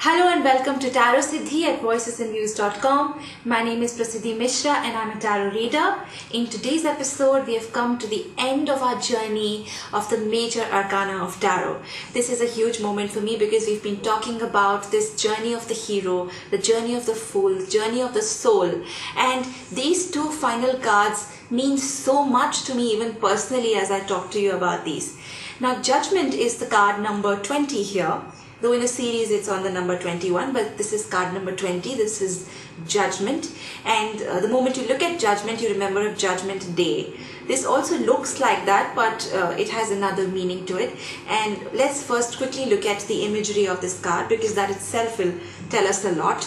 Hello and welcome to Tarot Siddhi at VOICESNVIEWS.com. My name is Prasiddhi Mishra and I'm a tarot reader. In today's episode, we have come to the end of our journey of the major arcana of tarot. This is a huge moment for me because we've been talking about this journey of the hero, the journey of the fool, the journey of the soul. And these two final cards mean so much to me even personally as I talk to you about these. Now, Judgment is the card number 20 here. Though in a series it's on the number 21, but this is card number 20. This is Judgment. And the moment you look at Judgment, you remember a Judgment Day. This also looks like that, but it has another meaning to it. And let's first quickly look at the imagery of this card because that itself will tell us a lot.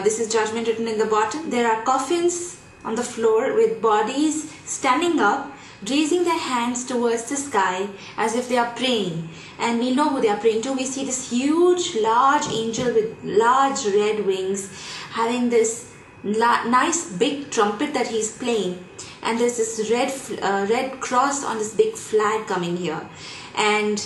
This is Judgment written in the bottom. There are coffins on the floor with bodies standing up, raising their hands towards the sky as if they are praying. And we know who they are praying to. We see this huge, large angel with large red wings having this nice big trumpet that he's playing. And there's this red cross on this big flag coming here. And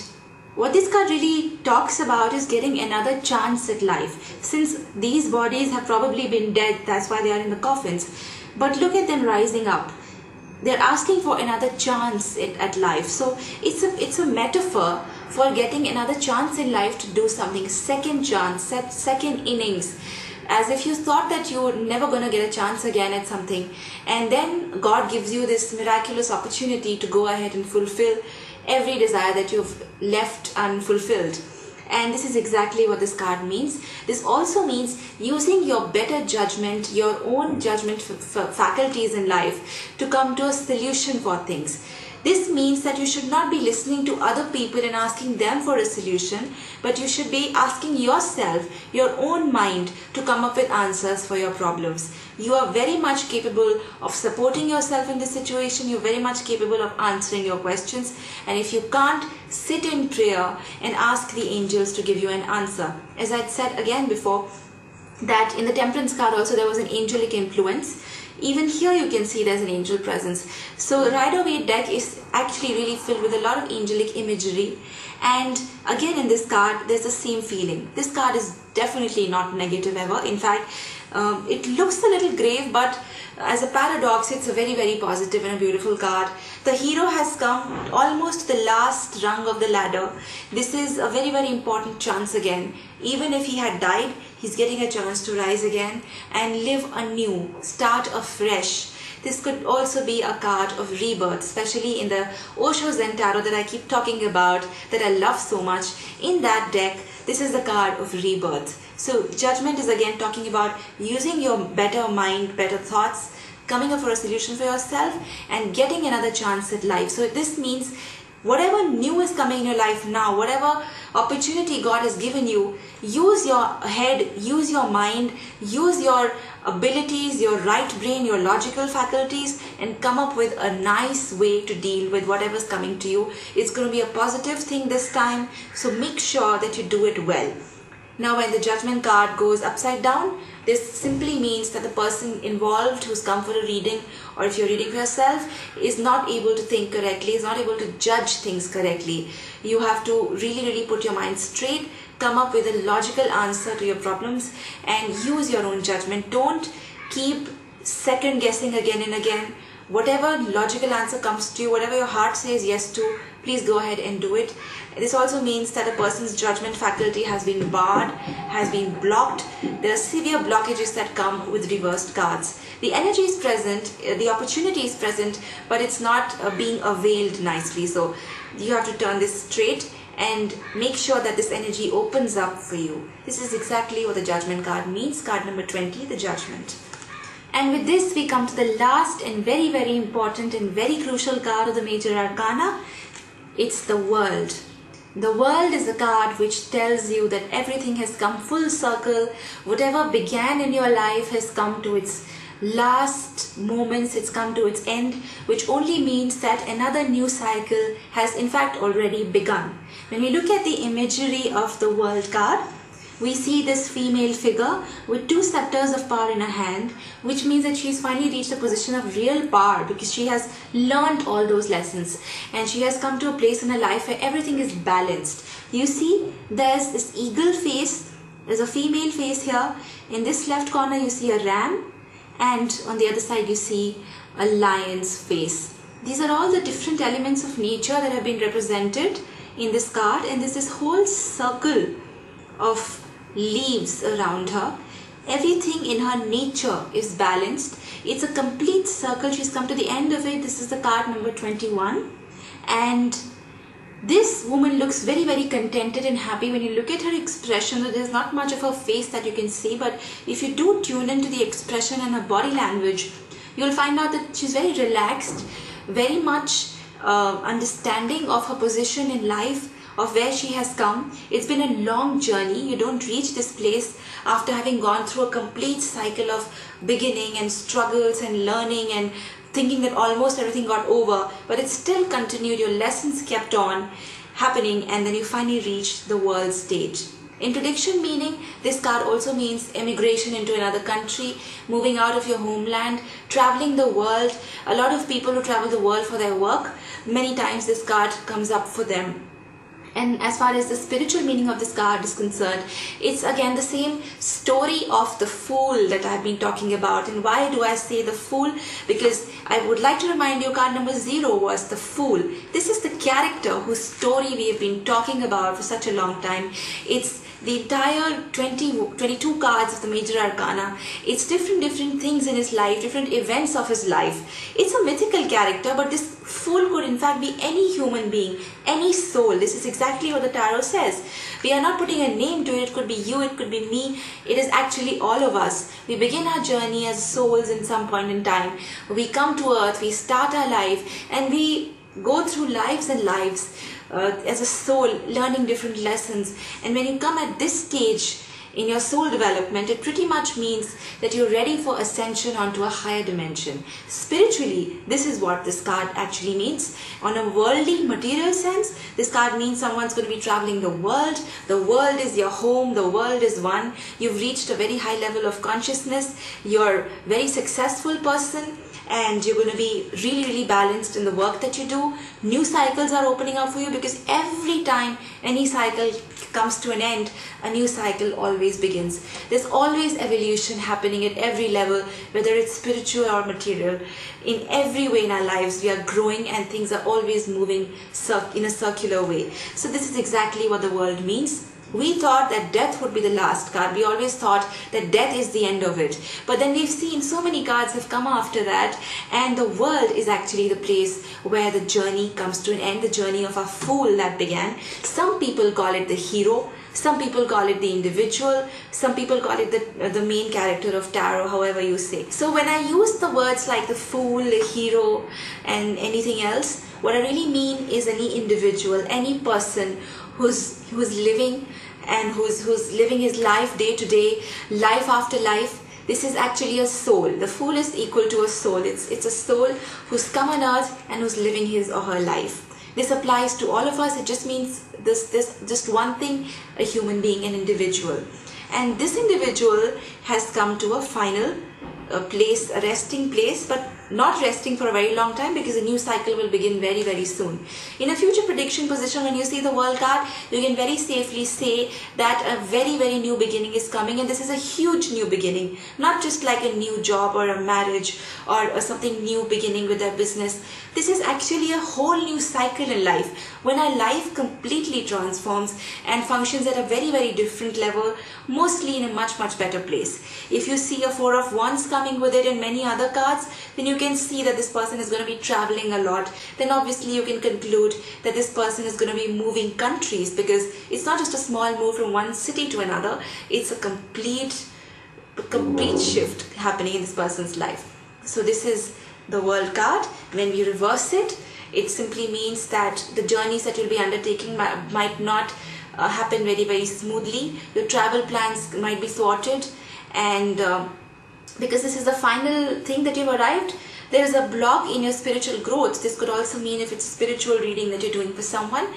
what this card really talks about is getting another chance at life. Since these bodies have probably been dead, that's why they are in the coffins. But look at them rising up. They're asking for another chance at life. So it's a metaphor for getting another chance in life to do something. Second chance, second innings. As if you thought that you were never going to get a chance again at something. And then God gives you this miraculous opportunity to go ahead and fulfill every desire that you've left unfulfilled. And this is exactly what this card means. This also means using your better judgment, your own judgment faculties in life to come to a solution for things. This means that you should not be listening to other people and asking them for a solution, but you should be asking yourself, your own mind, to come up with answers for your problems. You are very much capable of supporting yourself in this situation. You're very much capable of answering your questions. And if you can't, sit in prayer and ask the angels to give you an answer. As I said again before, that in the Temperance card also there was an angelic influence. Even here you can see there's an angel presence. So the Rider-Waite deck is actually really filled with a lot of angelic imagery. And again in this card, there's the same feeling. This card is definitely not negative ever. In fact, it looks a little grave, but as a paradox, it's a very, very positive and a beautiful card. The hero has come almost to the last rung of the ladder. This is a very, very important chance again. Even if he had died, he's getting a chance to rise again and live anew, start afresh. This could also be a card of rebirth, especially in the Osho Zen Tarot that I keep talking about, that I love so much. In that deck, this is the card of rebirth. So Judgment is again talking about using your better mind, better thoughts, coming up for a solution for yourself and getting another chance at life. So this means whatever new is coming in your life now, whatever opportunity God has given you, use your head, use your mind, use your abilities, your right brain, your logical faculties, and come up with a nice way to deal with whatever's coming to you. It's going to be a positive thing this time, so make sure that you do it well. Now when the Judgment card goes upside down, this simply means that the person involved who's come for a reading, or if you're reading for yourself, is not able to think correctly, is not able to judge things correctly. You have to really, really put your mind straight, come up with a logical answer to your problems and use your own judgment. Don't keep second guessing again and again. Whatever logical answer comes to you, whatever your heart says yes to, please go ahead and do it. This also means that a person's judgment faculty has been barred, has been blocked. There are severe blockages that come with reversed cards. The energy is present, the opportunity is present, but it's not being availed nicely. So you have to turn this straight and make sure that this energy opens up for you. This is exactly what the Judgment card means. Card number 20, the Judgment. And with this, we come to the last and very, very important and very crucial card of the Major Arcana. It's the World. The World is a card which tells you that everything has come full circle. Whatever began in your life has come to its last moments, it's come to its end, which only means that another new cycle has in fact already begun. When we look at the imagery of the World card, we see this female figure with two scepters of power in her hand, which means that she's finally reached a position of real power because she has learned all those lessons and she has come to a place in her life where everything is balanced. You see, there's this eagle face There's a female face here. In this left corner you see a ram, and on the other side you see a lion's face. These are all the different elements of nature that have been represented in this card, and there's this whole circle of leaves around her. Everything in her nature is balanced. It's a complete circle. She's come to the end of it. This is the card number 21, and this woman looks very, very contented and happy. When you look at her expression, there's not much of her face that you can see, but if you do tune into the expression and her body language, you'll find out that she's very relaxed, very much understanding of her position in life, of where she has come. It's been a long journey. You don't reach this place after having gone through a complete cycle of beginning and struggles and learning and thinking that almost everything got over, but it still continued. Your lessons kept on happening, and then you finally reach the world stage. In prediction meaning, this card also means emigration into another country, moving out of your homeland, traveling the world. A lot of people who travel the world for their work, many times this card comes up for them. And as far as the spiritual meaning of this card is concerned, it's again the same story of the Fool that I've been talking about. And why do I say the Fool? Because I would like to remind you, card number 0 was the Fool. This is the character whose story we have been talking about for such a long time. It's the entire 22 cards of the major arcana. It's different things in his life, different events of his life. It's a mythical character, but this Fool could in fact be any human being, any soul. This is exactly what the tarot says. We are not putting a name to it. It could be you, it could be me. It is actually all of us. We begin our journey as souls in some point in time. We come to earth, we start our life, and we go through lives and lives as a soul, learning different lessons. And when you come at this stage in your soul development, it pretty much means that you're ready for ascension onto a higher dimension. Spiritually, this is what this card actually means. On a worldly, material sense, this card means someone's going to be traveling the world. The world is your home. The world is one. You've reached a very high level of consciousness. You're a very successful person, and you're going to be really, really balanced in the work that you do. New cycles are opening up for you, because every time any cycle comes to an end, a new cycle always begins. There's always evolution happening at every level, whether it's spiritual or material. In every way in our lives, we are growing, and things are always moving in a circular way. So this is exactly what the world means. We thought that death would be the last card. We always thought that death is the end of it. But then we've seen so many cards have come after that, and the world is actually the place where the journey comes to an end, the journey of a fool that began. Some people call it the hero. Some people call it the individual. Some people call it the main character of tarot, however you say. So when I use the words like the fool, the hero, and anything else, what I really mean is any individual, any person who's living and who's living his life day to day, life after life. This is actually a soul. The fool is equal to a soul. It's a soul who's come on earth and who's living his or her life. This applies to all of us. It just means this just one thing, a human being, an individual. And this individual has come to a final place, a resting place, but not resting for a very long time, because a new cycle will begin very, very soon. In a future prediction position, when you see the world card, you can very safely say that a very, very new beginning is coming, and this is a huge new beginning, not just like a new job or a marriage or something new beginning with their business. This is actually a whole new cycle in life, when our life completely transforms and functions at a very, very different level, mostly in a much, much better place. If you see a 4 of Wands coming with it and many other cards, then you can see that this person is going to be traveling a lot. Then obviously you can conclude that this person is going to be moving countries, because it's not just a small move from one city to another. It's a complete shift happening in this person's life. So this is the world card. When we reverse it, it simply means that the journeys that you'll be undertaking might not happen very, very smoothly. Your travel plans might be thwarted, and because this is the final thing that you've arrived, there is a block in your spiritual growth. This could also mean if it's spiritual reading that you're doing for someone.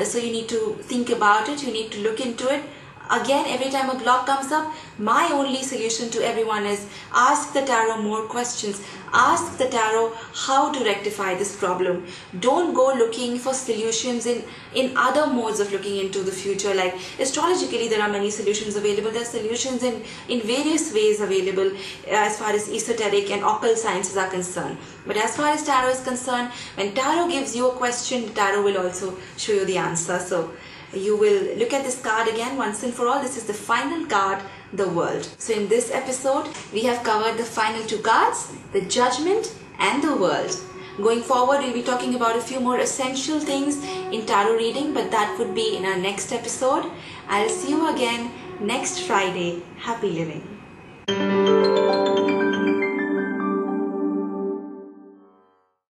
So you need to think about it, you need to look into it, Again, every time a block comes up, my only solution to everyone is ask the tarot more questions. Ask the tarot how to rectify this problem. Don't go looking for solutions in other modes of looking into the future. Like astrologically, there are many solutions available. There are solutions in various ways available as far as esoteric and occult sciences are concerned. But as far as tarot is concerned, when tarot gives you a question, the tarot will also show you the answer. So you will look at this card again once and for all. This is the final card, the World. So in this episode, we have covered the final two cards, the Judgment and the World. Going forward, we'll be talking about a few more essential things in tarot reading, but that would be in our next episode. I'll see you again next Friday. Happy living.